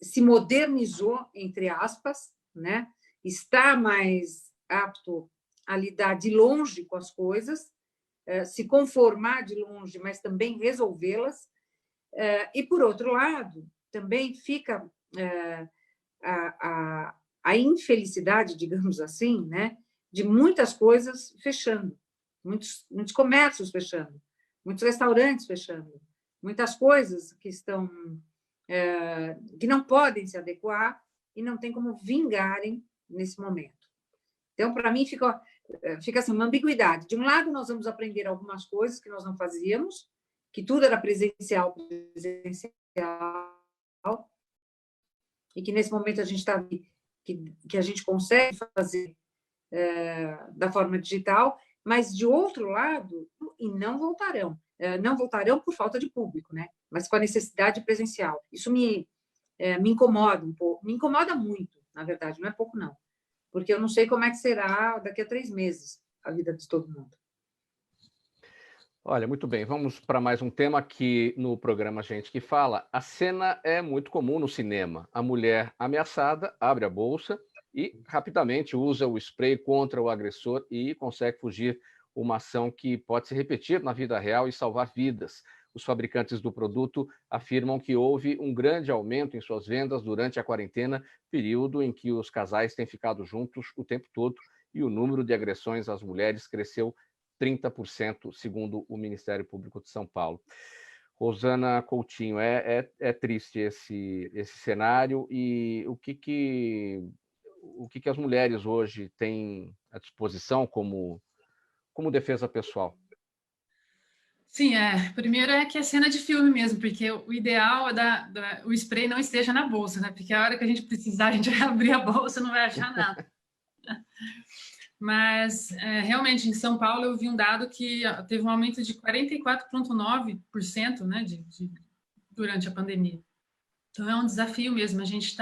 se modernizou, entre aspas, né? Está mais apto a lidar de longe com as coisas, se conformar de longe, mas também resolvê-las. E, por outro lado, também fica a infelicidade, digamos assim, né, de muitas coisas fechando, muitos comércios fechando, muitos restaurantes fechando, muitas coisas que que não podem se adequar e não tem como vingarem nesse momento. Então, para mim, fica assim, uma ambiguidade. De um lado, nós vamos aprender algumas coisas que nós não fazíamos, que tudo era presencial, e que nesse momento a gente está que a gente consegue fazer da forma digital, mas de outro lado, e não voltarão por falta de público, né? Mas com a necessidade presencial. Isso me incomoda um pouco, me incomoda muito, na verdade, não é pouco não, porque eu não sei como é que será daqui a 3 meses a vida de todo mundo. Olha, muito bem, vamos para mais um tema aqui no programa Gente que Fala. A cena é muito comum no cinema. A mulher ameaçada abre a bolsa e rapidamente usa o spray contra o agressor e consegue fugir, uma ação que pode se repetir na vida real e salvar vidas. Os fabricantes do produto afirmam que houve um grande aumento em suas vendas durante a quarentena, período em que os casais têm ficado juntos o tempo todo e o número de agressões às mulheres cresceu 30%, segundo o Ministério Público de São Paulo. Rosana Coutinho, é triste esse cenário e o que as mulheres hoje têm à disposição como defesa pessoal? Sim, primeiro é que é cena de filme mesmo, porque o ideal é o spray não esteja na bolsa, né? Porque a hora que a gente precisar, a gente vai abrir a bolsa e não vai achar nada. Mas, realmente, em São Paulo, eu vi um dado que teve um aumento de 44,9%, né, durante a pandemia. Então, é um desafio mesmo. A gente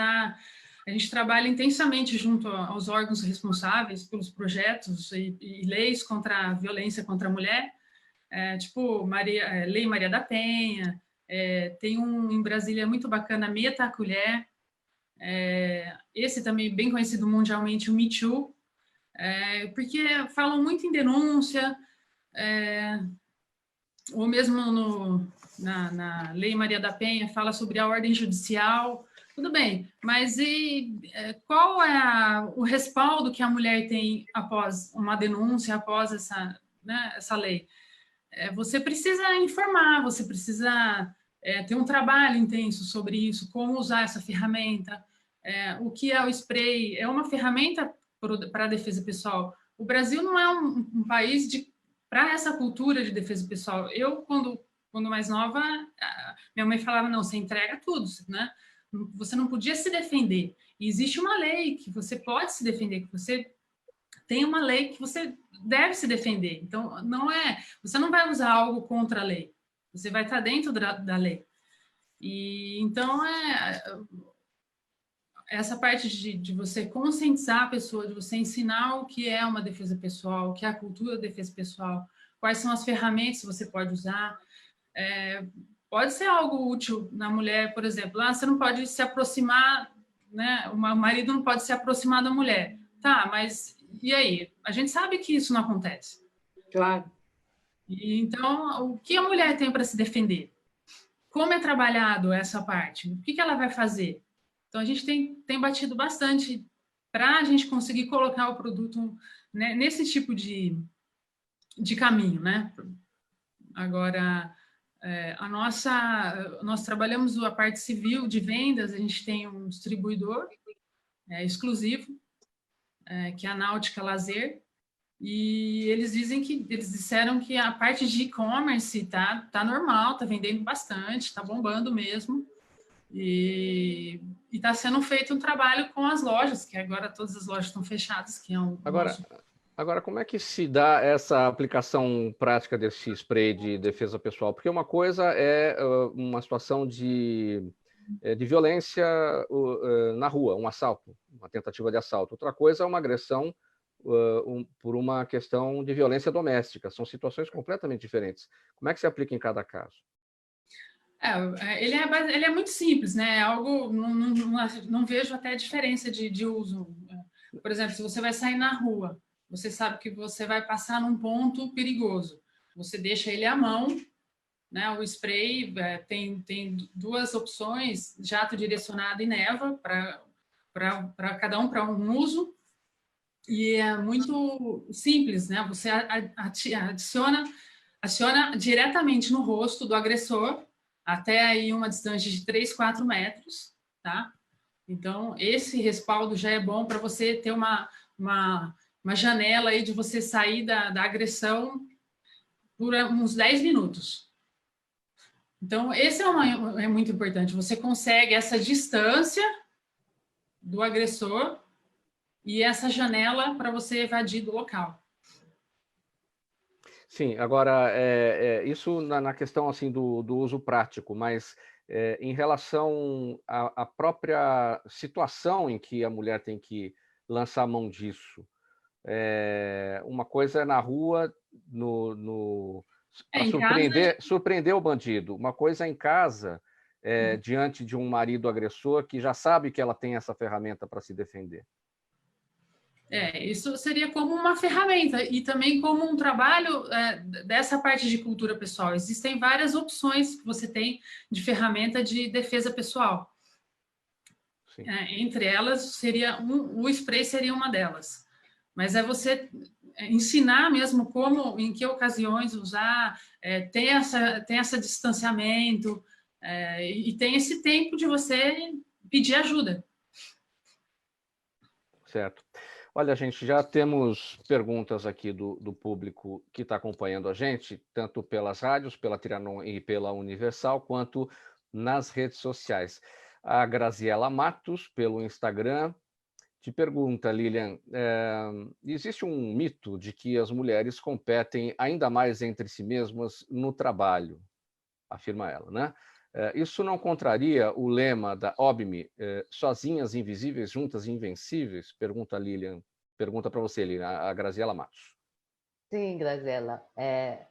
trabalha intensamente junto aos órgãos responsáveis pelos projetos e leis contra a violência contra a mulher, tipo Lei Maria da Penha, tem um em Brasília muito bacana, Meta a Colher, esse também bem conhecido mundialmente, o Me Too, porque falam muito em denúncia, ou mesmo na Lei Maria da Penha fala sobre a ordem judicial, tudo bem, mas qual é o respaldo que a mulher tem após uma denúncia, após essa lei? Você precisa informar, você precisa ter um trabalho intenso sobre isso, como usar essa ferramenta, o que é o spray, é uma ferramenta para a defesa pessoal. O Brasil não é um país para essa cultura de defesa pessoal. Eu, quando mais nova, minha mãe falava, não, você entrega tudo, né? Você não podia se defender. E existe uma lei que você pode se defender, que você tem uma lei que você deve se defender. Então, você não vai usar algo contra a lei. Você vai estar dentro da lei. E então essa parte de você conscientizar a pessoa, de você ensinar o que é uma defesa pessoal, o que é a cultura da defesa pessoal, quais são as ferramentas que você pode usar. Pode ser algo útil na mulher, por exemplo. Você não pode se aproximar, né? O marido não pode se aproximar da mulher. Tá, mas e aí? A gente sabe que isso não acontece. Claro. E, então, o que a mulher tem para se defender? Como é trabalhado essa parte? O que ela vai fazer? Então, a gente tem batido bastante para a gente conseguir colocar o produto, né, nesse tipo de caminho, né? Agora, nós trabalhamos a parte civil de vendas, a gente tem um distribuidor exclusivo, que é a Náutica Lazer, e eles disseram que a parte de e-commerce tá normal, tá vendendo bastante, tá bombando mesmo, e está sendo feito um trabalho com as lojas, que agora todas as lojas estão fechadas, que é Agora, como é que se dá essa aplicação prática desse spray de defesa pessoal? Porque uma coisa é uma situação de violência na rua, um assalto, uma tentativa de assalto. Outra coisa é uma agressão por uma questão de violência doméstica. São situações completamente diferentes. Como é que se aplica em cada caso? Ele é muito simples, né? Algo, não vejo até a diferença de uso. Por exemplo, se você vai sair na rua, você sabe que você vai passar num ponto perigoso. Você deixa ele à mão, né? O spray tem duas opções, jato direcionado e névoa, para cada um, para um uso. E é muito simples, né? Você aciona diretamente no rosto do agressor, até aí uma distância de 3, 4 metros, tá? Então, esse respaldo já é bom para você ter uma janela aí de você sair da agressão por uns 10 minutos. Então, esse é muito importante. Você consegue essa distância do agressor e essa janela para você evadir do local. Sim, agora, isso na questão assim, do uso prático, mas em relação à própria situação em que a mulher tem que lançar a mão disso, uma coisa é na rua, para surpreender o bandido, uma coisa é em casa, diante de um marido agressor que já sabe que ela tem essa ferramenta para se defender. Isso seria como uma ferramenta e também como um trabalho dessa parte de cultura pessoal. Existem várias opções que você tem de ferramenta de defesa pessoal. Entre elas, o spray seria uma delas. Mas é você ensinar mesmo como, em que ocasiões usar, tem esse distanciamento e tem esse tempo de você pedir ajuda. Certo. Olha, gente, já temos perguntas aqui do público que está acompanhando a gente, tanto pelas rádios, pela Trianon e pela Universal, quanto nas redes sociais. A Graziela Matos, pelo Instagram, te pergunta, Lilian, existe um mito de que as mulheres competem ainda mais entre si mesmas no trabalho, afirma ela, né? Isso não contraria o lema da OBME, sozinhas invisíveis, juntas invencíveis? Pergunta para você, Lilian, a Graziela Matos. Sim, Graziela.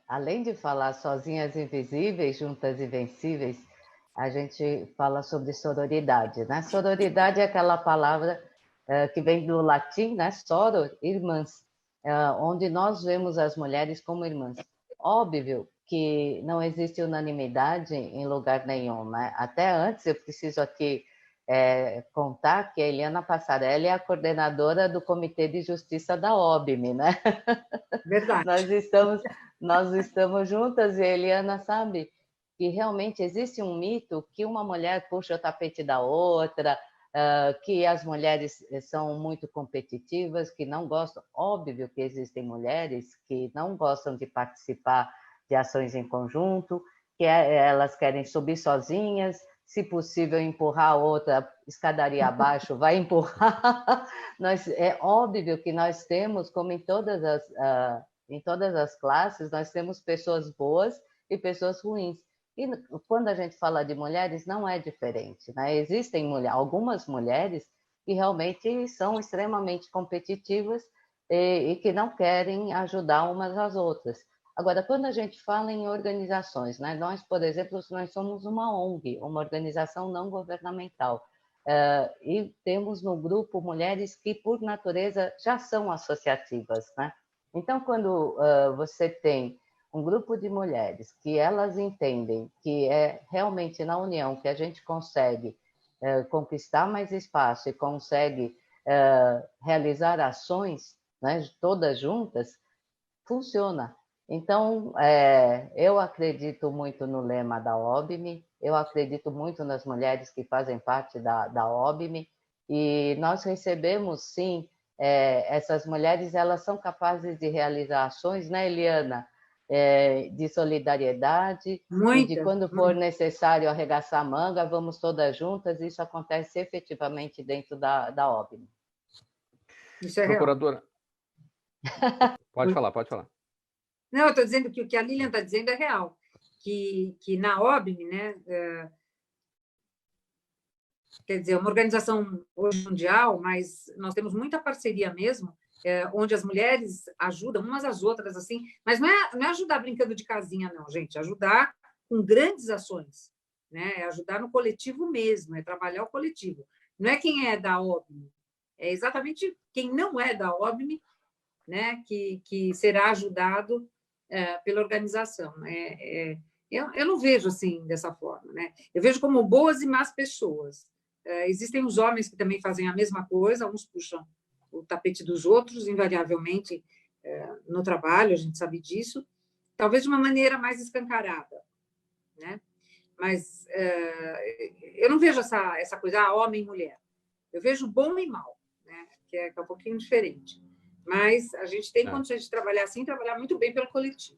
Além de falar sozinhas invisíveis, juntas invencíveis, a gente fala sobre sororidade, né? Sororidade é aquela palavra que vem do latim, né? Soror, irmãs, onde nós vemos as mulheres como irmãs. Óbvio que não existe unanimidade em lugar nenhum, né? Até antes, eu preciso aqui contar que a Eliana Passarelli é a coordenadora do Comitê de Justiça da OBME, né? Verdade. Nós estamos juntas e a Eliana sabe que realmente existe um mito que uma mulher puxa o tapete da outra, que as mulheres são muito competitivas, que não gostam. Óbvio que existem mulheres que não gostam de participar de ações em conjunto, que elas querem subir sozinhas, se possível empurrar a outra escadaria abaixo, vai empurrar. É óbvio que nós temos, como em todas as classes, nós temos pessoas boas e pessoas ruins. E quando a gente fala de mulheres, não é diferente, né? Existem algumas mulheres que realmente são extremamente competitivas e que não querem ajudar umas às outras. Agora, quando a gente fala em organizações, né? Nós, por exemplo, nós somos uma ONG, uma organização não governamental, e temos no grupo mulheres que, por natureza, já são associativas, né? Então, quando você tem um grupo de mulheres que elas entendem que é realmente na união que a gente consegue conquistar mais espaço e consegue realizar ações, né, todas juntas, funciona. Então, eu acredito muito no lema da OBME, eu acredito muito nas mulheres que fazem parte da OBME, e nós recebemos, sim, essas mulheres, elas são capazes de realizar ações, né, Eliana? De solidariedade, e de quando for necessário arregaçar a manga, vamos todas juntas, isso acontece efetivamente dentro da OBME. Isso é Procuradora. Real. Pode falar. Não, eu estou dizendo que o que a Lilian está dizendo é real, que na OBME, né, quer dizer, uma organização hoje mundial, mas nós temos muita parceria mesmo, onde as mulheres ajudam umas às outras, assim, mas não é ajudar brincando de casinha, não, gente, ajudar com grandes ações, né? É ajudar no coletivo mesmo, é trabalhar o coletivo. Não é quem é da OBME, é exatamente quem não é da OBME, né, que será ajudado pela organização. Eu não vejo assim, dessa forma, né? Eu vejo como boas e más pessoas. Existem os homens que também fazem a mesma coisa, uns puxam o tapete dos outros, invariavelmente, no trabalho, a gente sabe disso, talvez de uma maneira mais escancarada, né? Mas eu não vejo essa coisa, homem e mulher. Eu vejo bom e mal, né? Que é um pouquinho diferente. Mas a gente tem condições de trabalhar assim, trabalhar muito bem pelo coletivo.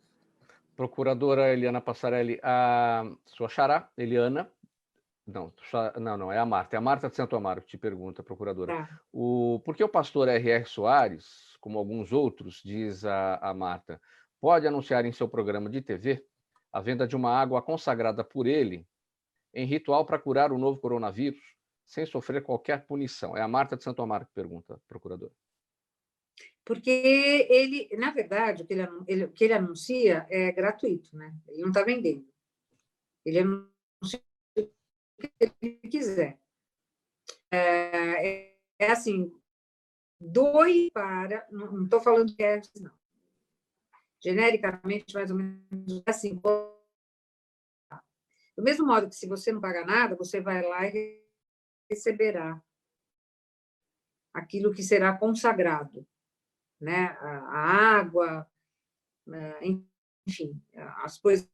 Procuradora Eliana Passarelli, a sua xará, Eliana, não, é a Marta de Santo Amaro que te pergunta, procuradora. Tá. Por que o pastor R.R. Soares, como alguns outros, diz a Marta, pode anunciar em seu programa de TV a venda de uma água consagrada por ele em ritual para curar o novo coronavírus, sem sofrer qualquer punição? É a Marta de Santo Amaro que pergunta, procuradora. Porque ele, na verdade, o que ele anuncia é gratuito, né? Ele não está vendendo. Ele anuncia o que ele quiser. Assim, doe para... Não estou falando de herpes, não. Genericamente, mais ou menos assim. Do mesmo modo que, se você não paga nada, você vai lá e receberá aquilo que será consagrado, né? A água, enfim, as coisas,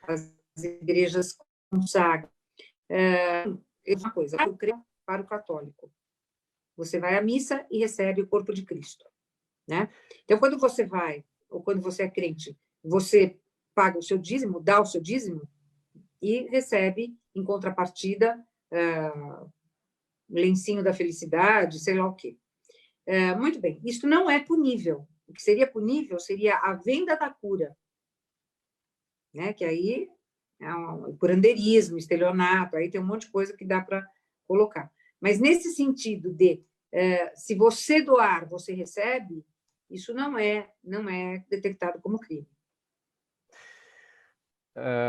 as igrejas consagram. É uma coisa, para o católico. Você vai à missa e recebe o corpo de Cristo, né? Então, quando você vai, ou quando você é crente, você paga o seu dízimo, dá o seu dízimo e recebe, em contrapartida, lencinho da felicidade, sei lá o quê. Muito bem, isso não é punível. O que seria punível seria a venda da cura, né? Que aí é curandeirismo, estelionato, aí tem um monte de coisa que dá para colocar. Mas nesse sentido de, se você doar, você recebe, isso não é detectado como crime.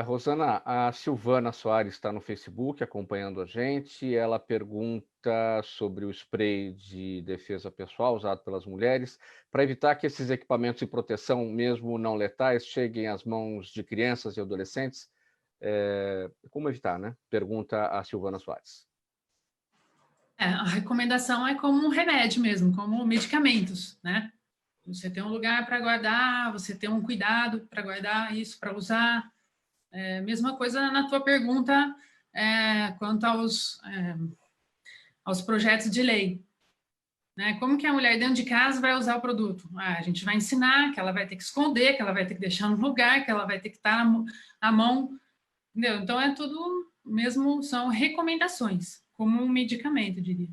Rosana, a Silvana Soares está no Facebook acompanhando a gente. Ela pergunta sobre o spray de defesa pessoal usado pelas mulheres para evitar que esses equipamentos de proteção, mesmo não letais, cheguem às mãos de crianças e adolescentes. Como evitar, né? Pergunta a Silvana Soares. A recomendação é como um remédio mesmo, como medicamentos, né? Você tem um lugar para guardar, você tem um cuidado para guardar isso, para usar. Mesma coisa na tua pergunta quanto aos projetos de lei. Né? Como que a mulher dentro de casa vai usar o produto? A gente vai ensinar que ela vai ter que esconder, que ela vai ter que deixar no lugar, que ela vai ter que estar na mão. Entendeu? Então, é tudo mesmo, são recomendações, como um medicamento, diria.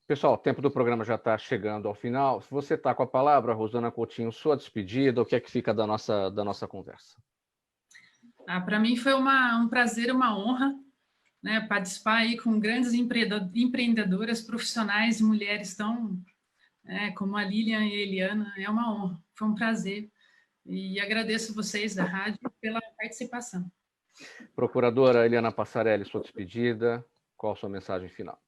Pessoal, o tempo do programa já está chegando ao final. Se você está com a palavra, Rosana Coutinho, sua despedida, o que é que fica da nossa conversa? Para mim foi um prazer, uma honra, né, participar aí com grandes empreendedoras, profissionais e mulheres tão como a Lilian e a Eliana. É uma honra, foi um prazer. E agradeço vocês da rádio pela participação. Procuradora Eliana Passarelli, sua despedida, qual a sua mensagem final?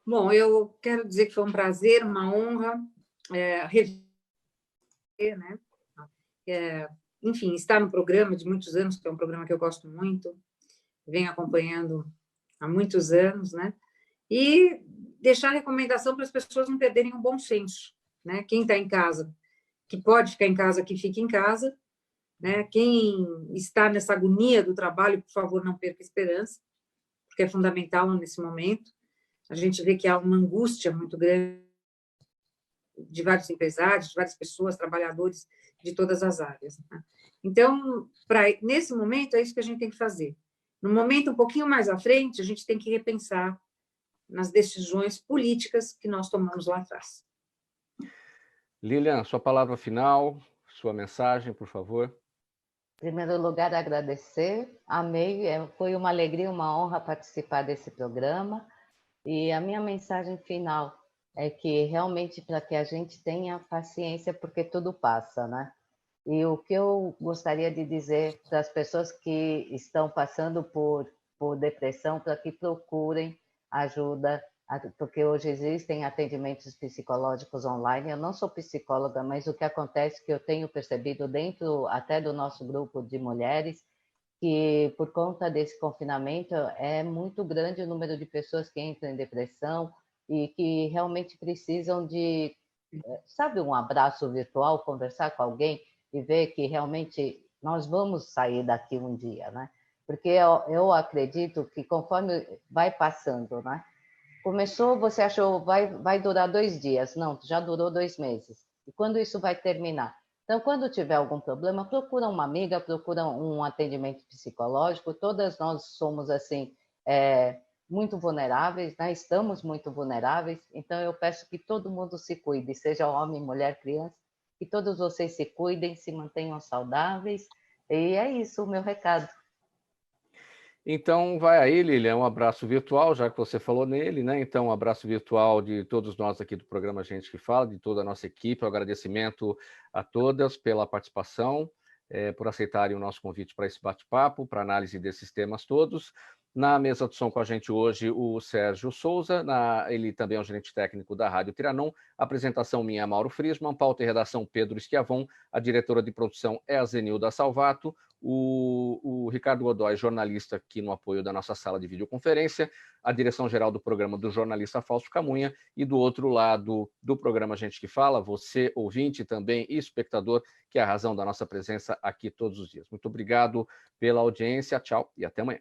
Bom, eu quero dizer que foi um prazer, uma honra rever, né? Enfim, estar no programa de muitos anos, que é um programa que eu gosto muito, venho acompanhando há muitos anos, né? E deixar recomendação para as pessoas não perderem o bom senso, né? Quem está em casa, que pode ficar em casa, que fique em casa, né? Quem está nessa agonia do trabalho, por favor, não perca a esperança, porque é fundamental nesse momento. A gente vê que há uma angústia muito grande de vários empresários, de várias pessoas, trabalhadores de todas as áreas. Né? Então, nesse momento, é isso que a gente tem que fazer. No momento um pouquinho mais à frente, a gente tem que repensar nas decisões políticas que nós tomamos lá atrás. Lilian, sua palavra final, sua mensagem, por favor. Em primeiro lugar, agradecer. Amei, foi uma alegria, uma honra participar desse programa. E a minha mensagem final é que realmente para que a gente tenha paciência, porque tudo passa, né? E o que eu gostaria de dizer para as pessoas que estão passando por depressão, para que procurem ajuda, porque hoje existem atendimentos psicológicos online. Eu não sou psicóloga, mas o que acontece que eu tenho percebido dentro até do nosso grupo de mulheres, que por conta desse confinamento é muito grande o número de pessoas que entram em depressão e que realmente precisam de, sabe, um abraço virtual, conversar com alguém e ver que realmente nós vamos sair daqui um dia, né? Porque eu acredito que conforme vai passando, né? Começou, você achou vai durar 2 dias, não, já durou 2 meses. E quando isso vai terminar? Então, quando tiver algum problema, procura uma amiga, procura um atendimento psicológico. Todas nós somos, assim, muito vulneráveis, né? Estamos muito vulneráveis. Então, eu peço que todo mundo se cuide, seja homem, mulher, criança, que todos vocês se cuidem, se mantenham saudáveis. E é isso o meu recado. Então, vai aí, Lilian, um abraço virtual, já que você falou nele, né? Então, um abraço virtual de todos nós aqui do programa Gente que Fala, de toda a nossa equipe. Um agradecimento a todas pela participação, por aceitarem o nosso convite para esse bate-papo, para análise desses temas todos. Na mesa de som com a gente hoje, o Sérgio Souza, ele também é o gerente técnico da Rádio Trianon. Apresentação minha, Mauro Friesman, pauta e redação Pedro Schiavon, a diretora de produção é a Zenilda Salvato, o Ricardo Godoy, jornalista aqui no apoio da nossa sala de videoconferência, a direção-geral do programa do jornalista Fausto Camunha, e do outro lado do programa Gente que Fala, você, ouvinte também e espectador, que é a razão da nossa presença aqui todos os dias. Muito obrigado pela audiência, tchau e até amanhã.